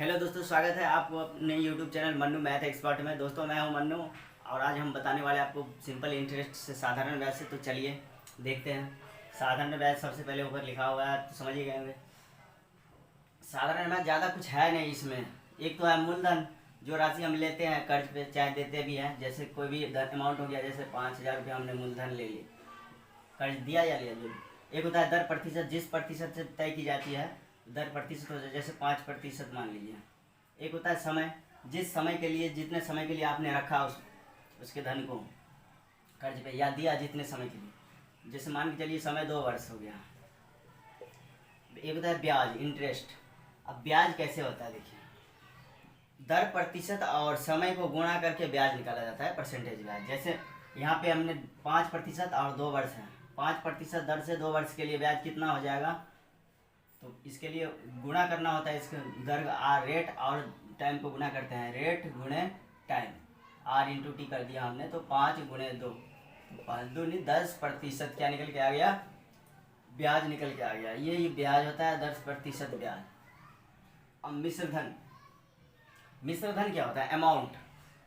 Hello दोस्तों, स्वागत है आपको अपने YouTube channel Mannu math expert में। दोस्तों मैं हूं मन्नू और आज हम बताने वाले आपको सिंपल इंटरेस्ट से साधारण ब्याज से। तो चलिए देखते हैं। साधारण ब्याज सबसे पहले ऊपर लिखा हुआ है तो समझ ही गए होंगे। साधारण ब्याज ज़्यादा कुछ है नहीं इसमें। एक तो है मूलधन, जो राशि हम लेते हैं कर्ज पे, चाहे देते भी हैं। जैसे कोई भी अमाउंट हो गया, जैसे 5,000 रुपये हमने मूलधन ले लिए, कर्ज दिया या लिया जो भी। एक होता है दर प्रतिशत, जिस प्रतिशत से तय की जाती है दर प्रतिशत हो जाए, जैसे 5% मान लीजिए। एक होता है समय, जिस समय के लिए, जितने समय के लिए आपने रखा उसके धन को कर्ज पे या दिया जितने समय के लिए, जैसे मान के चलिए समय 2 वर्ष हो गया। एक होता है ब्याज, इंटरेस्ट। अब ब्याज कैसे होता है देखिए, दर प्रतिशत और समय को गुणा करके ब्याज निकाला जाता है, परसेंटेज ब्याज। जैसे यहाँ पे हमने 5% और 2 वर्ष है, 5% दर से 2 वर्ष के लिए ब्याज कितना हो जाएगा, तो इसके लिए गुणा करना होता है। इसके दर रेट और टाइम को गुणा करते हैं, रेट गुणे टाइम, आर इंटू टी कर दिया हमने, तो 5 गुणे 2, 5 दूनी 10% क्या निकल के आ गया, ब्याज निकल के आ गया। ये ब्याज होता है 10% ब्याज। अब मिश्रधन, मिश्रधन क्या होता है, अमाउंट।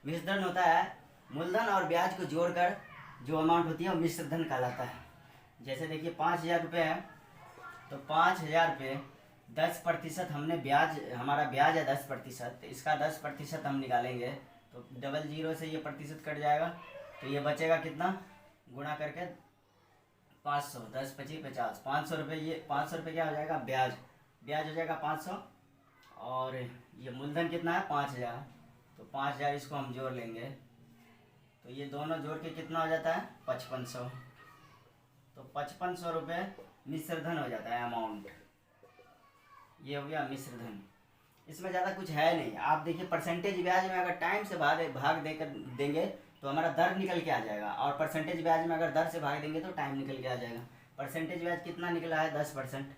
मिश्रधन होता है मूलधन और ब्याज को जोड़कर जो अमाउंट होती है वो मिश्रधन कहलाता है। जैसे देखिए 5,000 रुपये है, तो 5,000 रुपये 10% हमने ब्याज, हमारा ब्याज है 10%, तो इसका 10% हम निकालेंगे तो डबल जीरो से ये प्रतिशत कट जाएगा, तो ये बचेगा कितना, गुणा करके 500, 10 25 50, 500 रुपये। ये 500 रुपये क्या हो जाएगा, ब्याज, ब्याज हो जाएगा 500। और ये मूलधन कितना है 5,000, तो 5,000 इसको हम जोड़ लेंगे, तो ये दोनों जोड़ के कितना हो जाता है 5500, तो 5500 रुपये मिश्रधन हो जाता है, अमाउंट। ये हो गया मिश्रधन। इसमें ज़्यादा कुछ है नहीं। आप देखिए परसेंटेज ब्याज में अगर टाइम से भाग देकर देंगे तो हमारा दर निकल के आ जाएगा, और परसेंटेज ब्याज में अगर दर से भाग देंगे तो टाइम निकल के आ जाएगा। परसेंटेज ब्याज कितना निकला है 10%,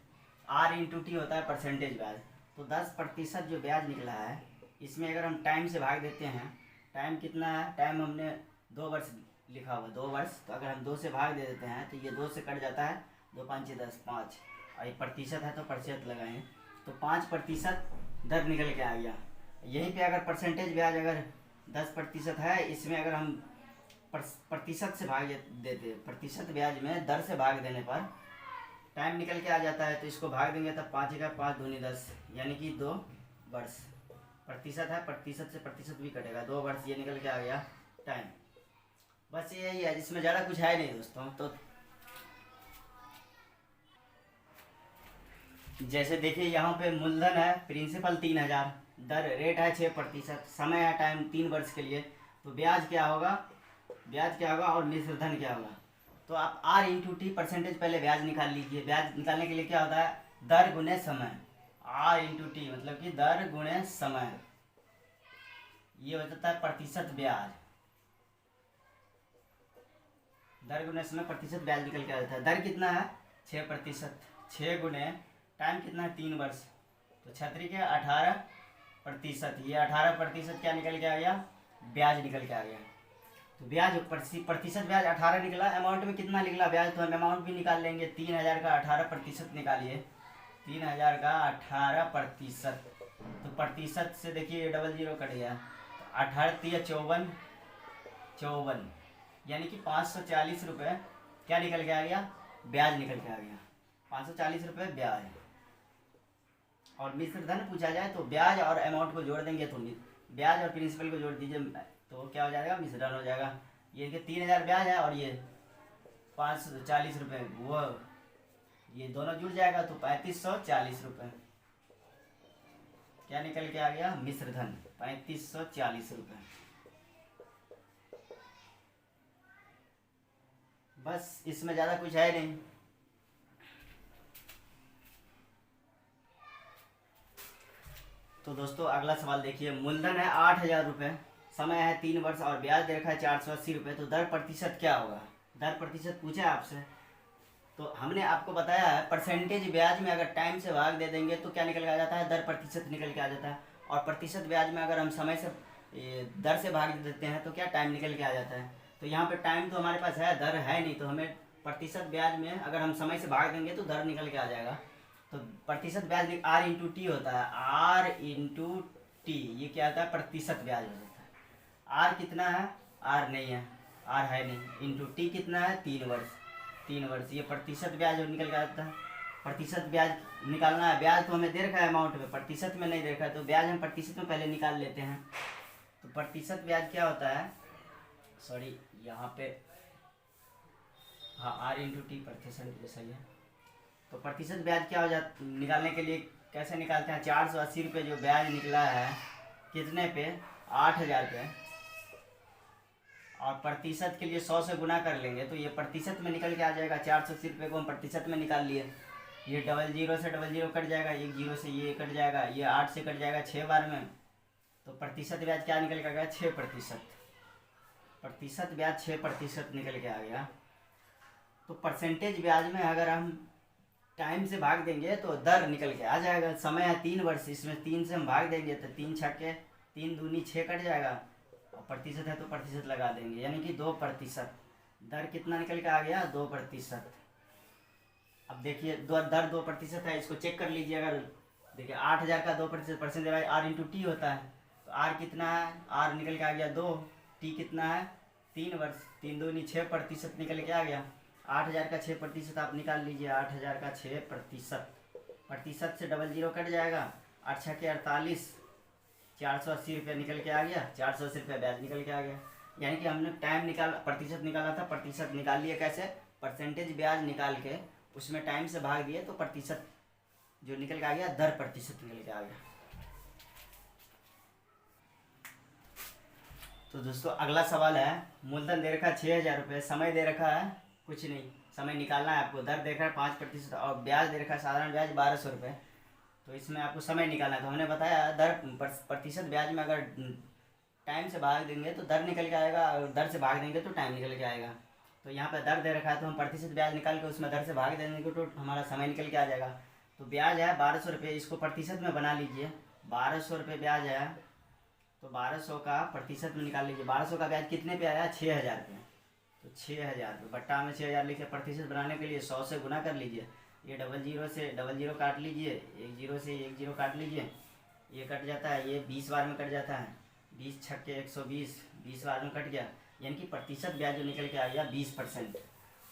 आर इंटू टी होता है परसेंटेज ब्याज, तो 10% जो ब्याज निकला है इसमें अगर हम टाइम से भाग देते हैं, टाइम कितना है, टाइम हमने 2 वर्ष लिखा हुआ, 2 वर्ष, तो अगर हम 2 से भाग दे देते हैं तो ये 2 से कट जाता है, 2 5 10 5, और ये प्रतिशत है तो प्रतिशत लगाएं, तो 5% दर निकल के आ गया। यहीं पे अगर परसेंटेज ब्याज अगर 10% है, इसमें अगर हम प्रतिशत से भाग देते, प्रतिशत ब्याज में दर से भाग देने पर टाइम निकल के आ जाता है, तो इसको भाग देंगे तब 5 का 5 दूनी 10, यानी कि 2 वर्ष। प्रतिशत है, प्रतिशत से प्रतिशत भी कटेगा, 2 वर्ष, ये निकल के आ गया टाइम। बस यही है, इसमें ज़्यादा कुछ है नहीं दोस्तों। तो जैसे देखिए यहाँ पे मूलधन है, प्रिंसिपल 3,000, दर रेट है 6%, समय है टाइम 3 वर्ष के लिए, तो ब्याज क्या होगा, ब्याज क्या होगा और मिश्रधन क्या होगा। तो आप आर इंटू टी परसेंटेज पहले ब्याज निकाल लीजिए। ब्याज निकालने के लिए क्या होता है, दर गुणे समय, आर इंटू टी मतलब कि दर गुणे समय, ये हो जाता है प्रतिशत ब्याज। दर गुणे समय प्रतिशत ब्याज निकल के आ जाता है। दर कितना है 6%, 6 गुणे टाइम कितना है 3 वर्ष, तो छतरी के 18%, ये 18% क्या निकल के आ गया, ब्याज निकल के आ गया। तो ब्याज प्रतिशत ब्याज 18 निकला, अमाउंट में कितना निकला ब्याज, तो हम अमाउंट भी निकाल लेंगे। 3,000 का 18% निकालिए, 3,000 का 18%, तो प्रतिशत से देखिए डबल जीरो कट गया, 18 54, 54, यानी कि 540 रुपये क्या निकल के आ गया, ब्याज निकल के आ गया, 540 रुपये ब्याज। और मिश्रधन पूछा जाए तो ब्याज और अमाउंट को जोड़ देंगे, तो ब्याज और प्रिंसिपल को जोड़ दीजिए तो क्या हो जाएगा, मिश्रधन हो जाएगा। ये कि 3,000 ब्याज है और ये 540 रुपये, वो ये दोनों जुड़ जाएगा तो 3,540 रुपये क्या निकल के आ गया, मिश्रधन 3,540 रुपये। बस इसमें ज़्यादा कुछ है नहीं। तो दोस्तों अगला सवाल देखिए, मूलधन है 8,000 रुपये, समय है 3 वर्ष और ब्याज दे रखा है 480 रुपये, तो दर प्रतिशत क्या होगा, दर प्रतिशत पूछा है आपसे। तो हमने आपको बताया है परसेंटेज ब्याज में अगर टाइम से भाग दे देंगे तो क्या निकल के आ जाता है, दर प्रतिशत निकल के आ जाता है, और प्रतिशत ब्याज में अगर हम समय से दर से भाग देते हैं तो क्या टाइम निकल के आ जाता है। तो यहाँ पे टाइम तो हमारे पास है, दर है नहीं, तो हमें प्रतिशत ब्याज में अगर हम समय से भाग देंगे तो दर निकल के आ जाएगा। तो प्रतिशत ब्याज आर इंटू टी होता है, आर इंटू टी, ये क्या होता है प्रतिशत ब्याज हो जाता है। आर कितना है, आर नहीं है, आर है नहीं, इंटू टी कितना है 3 वर्ष, 3 वर्ष, ये प्रतिशत ब्याज निकल के आता है। प्रतिशत ब्याज निकालना है, ब्याज तो हमें दे रखा है अमाउंट में, प्रतिशत में नहीं दे रखा है, तो ब्याज हम प्रतिशत में पहले निकाल लेते हैं। तो प्रतिशत ब्याज क्या होता है, सॉरी यहाँ पे, हाँ आर इंटू टी प्रतिशत जैसा ही है। तो प्रतिशत ब्याज क्या हो जाता, निकालने के लिए कैसे निकालते हैं, 480 रुपये जो ब्याज निकला है कितने पे, 8000 पे, और प्रतिशत के लिए 100 से गुना कर लेंगे तो ये प्रतिशत में निकल के आ जाएगा। 480 रुपये को हम प्रतिशत में निकाल लिए, ये 00 से 00 कट जाएगा, 10 से ये कट जाएगा, ये 8 से कट जाएगा 6 बार में, तो प्रतिशत ब्याज क्या निकल के आ गया, 6%। प्रतिशत ब्याज 6% निकल के आ गया। तो परसेंटेज ब्याज में अगर हम टाइम से भाग देंगे तो दर निकल के आ जाएगा। समय है 3 वर्ष, इसमें 3 से हम भाग देंगे तो 3 छक्के 3 दूनी 6 कट जाएगा, और प्रतिशत है तो प्रतिशत लगा देंगे, यानी कि 2%। दर कितना निकल के आ गया, 2%। अब देखिए दर 2% है, इसको चेक कर लीजिए। अगर देखिए 8000 का 2% परसेंटेज आर इंटू टी होता है, तो आर कितना है, आर निकल के आ गया 2, टी कितना है 3 वर्ष, 3 दूनी 6% निकल के आ गया। 8000 का 6% आप निकाल लीजिए, 8000 का 6%, प्रतिशत से 00 कट जाएगा, 8 छक्के 48, 480 रुपये निकल के आ गया, 480 रुपये ब्याज निकल के आ गया। यानी कि हमने टाइम प्रतिशत निकाला था, प्रतिशत निकाल लिए कैसे, परसेंटेज ब्याज निकाल के उसमें टाइम से भाग दिए तो प्रतिशत जो निकल के आ गया, दर प्रतिशत निकल के आ गया। तो दोस्तों अगला सवाल है, मूलधन दे रखा है 6000 रुपये, समय दे रखा है कुछ नहीं, समय निकालना है आपको, दर दे रखा है 5% और ब्याज दे रखा है साधारण ब्याज 1200 रुपये। तो इसमें आपको समय निकालना है। तो हमने बताया दर प्रतिशत ब्याज में अगर टाइम से भाग देंगे तो दर निकल के आएगा, और दर से भाग देंगे तो टाइम निकल के आएगा। तो यहाँ पर दर दे रखा है तो हम प्रतिशत ब्याज निकाल के उसमें दर से भाग देंगे तो हमारा समय निकल के आ जाएगा। तो ब्याज है 1200 रुपये, इसको प्रतिशत में बना लीजिए, 1200 रुपये ब्याज है, तो 1200 का प्रतिशत में निकाल लीजिए। 1200 का ब्याज कितने पे आया, 6000 पे, तो 6000 पे बट्टा में 6000 लिखे, प्रतिशत बनाने के लिए 100 से गुना कर लीजिए, ये 00 से 00 काट लीजिए, 10 से 10 काट लीजिए, ये कट जाता है, ये 20 बार में कट जाता है, 20 छक्के 120, 20 बार में कट गया, यानी कि प्रतिशत ब्याज जो निकल के आ गया 20%।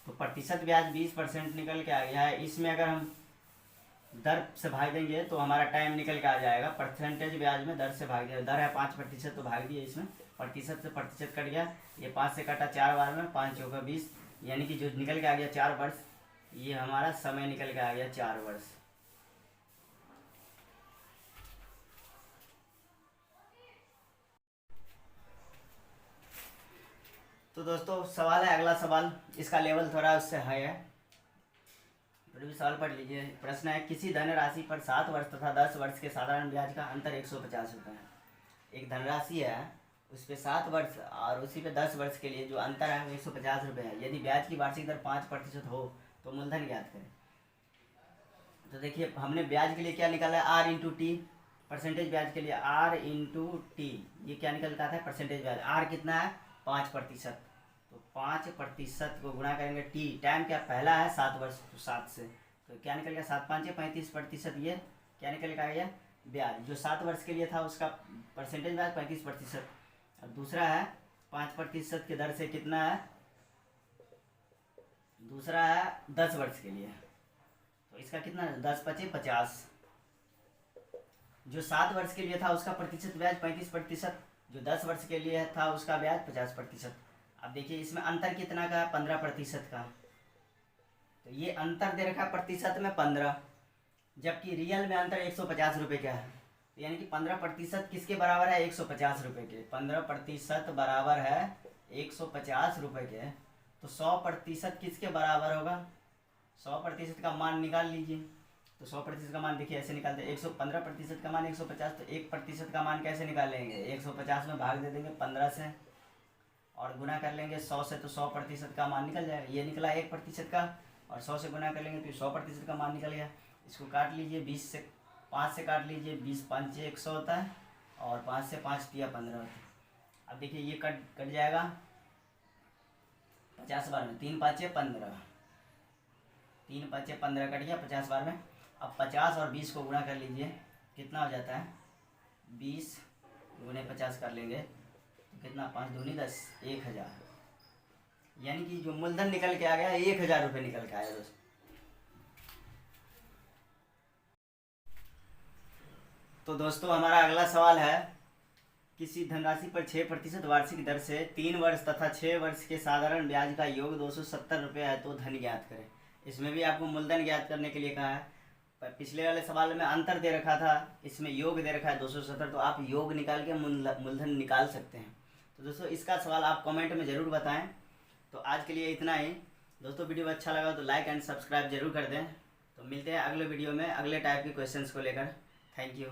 तो प्रतिशत ब्याज 20% निकल के आ गया है। इसमें अगर हम दर से भाग देंगे तो हमारा टाइम निकल के आ जाएगा। परसेंटेज ब्याज में दर से भाग दिया, दर है 5% तो भाग दिए, इसमें प्रतिशत से प्रतिशत कट गया, ये 5 से कटा 4 बार में, 5 चौका 20, यानी कि जो निकल के आ गया 4 वर्ष, ये हमारा समय निकल के आ गया 4 वर्ष। तो दोस्तों सवाल है अगला सवाल, इसका लेवल थोड़ा उससे हाई है, तो भी सवाल पढ़ लीजिए। प्रश्न है, किसी धनराशि पर 7 वर्ष तथा 10 वर्ष के साधारण ब्याज का अंतर 150 रुपये है। एक धनराशि है, उस पर 7 वर्ष और उसी पे 10 वर्ष के लिए जो अंतर है वो 150 रुपये है। यदि ब्याज की वार्षिक दर 5% हो तो मूलधन ज्ञात करें। तो देखिए हमने ब्याज के लिए क्या निकाला है, आर इंटू टी, परसेंटेज ब्याज के लिए आर इंटू टी, ये क्या निकलता है परसेंटेज ब्याज। आर कितना है 5%, तो 5% को गुणा करेंगे टी, टाइम क्या पहला है 7 वर्ष, तो 7 से, तो क्या निकल गया 7 5 35%, ये क्या निकल का गया ब्याज। जो 7 वर्ष के लिए था उसका परसेंटेज ब्याज 35%, अब दूसरा है 5% की दर से कितना है, दूसरा है 10 वर्ष के लिए, तो इसका कितना है 10 5 50। जो 7 वर्ष के लिए था उसका प्रतिशत ब्याज 35%, जो 10 वर्ष के लिए था उसका ब्याज 50%। अब देखिए इसमें अंतर कितना का, 15% का, तो ये अंतर दे रखा प्रतिशत में 15, जबकि रियल में अंतर 150 रुपये का है, तो यानी कि 15% किसके बराबर है 150 रुपये के, 15% बराबर है 150 रुपये के, तो 100% किसके बराबर होगा, 100% का मान निकाल लीजिए। तो 100% का मान देखिए ऐसे निकालते हैं, 15% का मान 150, तो 1% का मान कैसे निकालेंगे, 150 में भाग दे देंगे 15 से और गुना कर लेंगे 100 से, तो 100% का मान निकल जाएगा। ये निकला 1% का, और 100 से गुना कर लेंगे तो 100% का मान निकल गया। इसको काट लीजिए, 20 से 5 से काट लीजिए, 20 5 100 होता है, और 5 से 5 तिया 15 होता है। अब देखिए ये कट जाएगा 50 बार में, 3 5 15, 3 5 15 कट गया 50 बार में। अब 50 और 20 को गुणा कर लीजिए, कितना हो जाता है 20 गुणे 50 कर लेंगे तो कितना, 5 दूनी 10, 1000। यानी कि जो मूलधन निकल के आ गया 1000 रुपये निकल के आया दोस्तों। तो दोस्तों हमारा अगला सवाल है, किसी धनराशि पर 6% वार्षिक दर से 3 वर्ष तथा 6 वर्ष के साधारण ब्याज का योग 270 रुपये है तो धन ज्ञात करें। इसमें भी आपको मूलधन ज्ञात करने के लिए कहा है। पर पिछले वाले सवाल में अंतर दे रखा था, इसमें योग दे रखा है 270, तो आप योग निकाल के मूलधन निकाल सकते हैं। तो दोस्तों इसका सवाल आप कमेंट में ज़रूर बताएं। तो आज के लिए इतना ही दोस्तों। वीडियो अच्छा लगा तो लाइक एंड सब्सक्राइब जरूर कर दें। तो मिलते हैं अगले वीडियो में अगले टाइप के क्वेश्चंस को लेकर। Thank you.